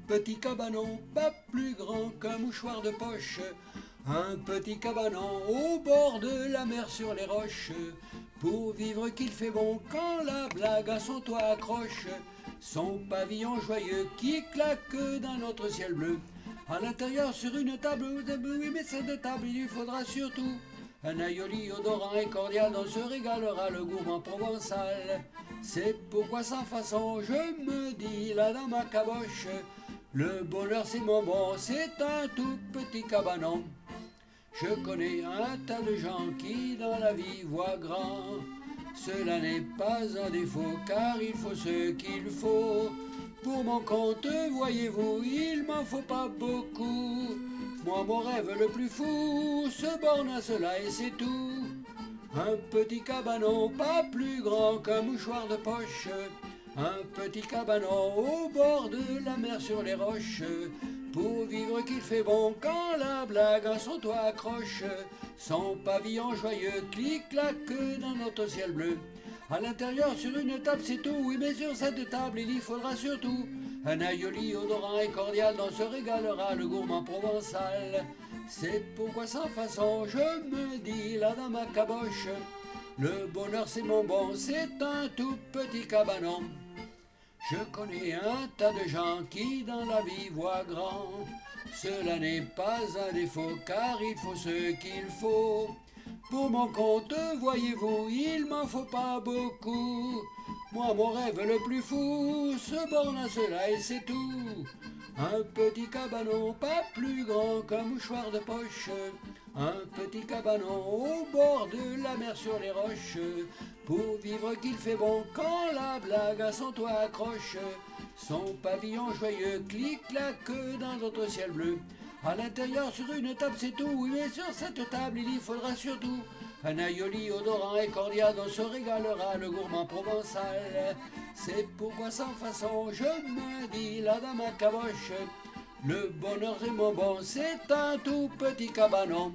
petit cabanon, pas plus grand qu'un mouchoir de poche. Un petit cabanon au bord de la mer sur les roches. Pour vivre qu'il fait bon quand la blague à son toit accroche. Son pavillon joyeux qui claque dans notre ciel bleu. À l'intérieur sur une table, oui mais cette table il lui faudra surtout un aioli odorant et cordial dont se régalera le gourmand provençal. C'est pourquoi sans façon je me dis là dans ma caboche, le bonheur c'est mon bon, c'est un tout petit cabanon. Je connais un tas de gens qui dans la vie voient grand. Cela n'est pas un défaut car il faut ce qu'il faut. Pour mon compte, voyez-vous, il m'en faut pas beaucoup. Moi, mon rêve le plus fou se borne à cela et c'est tout. Un petit cabanon pas plus grand qu'un mouchoir de poche. Un petit cabanon au bord de la mer sur les roches. Pour vivre qu'il fait bon quand la blague à son toit accroche. Son pavillon joyeux clic-claque dans notre ciel bleu. À l'intérieur sur une table c'est tout, oui mais sur cette table il y faudra surtout un aioli odorant et cordial dont se régalera le gourmand provençal. C'est pourquoi sans façon je me dis là dans ma caboche, le bonheur c'est mon bon, c'est un tout petit cabanon. Je connais un tas de gens qui dans la vie voient grand. Cela n'est pas un défaut car il faut ce qu'il faut. Pour mon compte, voyez-vous, il m'en faut pas beaucoup. Moi, mon rêve le plus fou se borne à cela et c'est tout. Un petit cabanon pas plus grand qu'un mouchoir de poche. Un petit cabanon au bord de la mer sur les roches. Pour vivre qu'il fait bon quand la blague à son toit accroche. Son pavillon joyeux clic-claque dans notre ciel bleu. À l'intérieur sur une table c'est tout, oui mais sur cette table il y faudra surtout un aioli odorant et cordial dont se régalera le gourmand provençal. C'est pourquoi sans façon je me dis là dans ma caboche, le bonheur c'est mon bon, c'est un tout petit cabanon.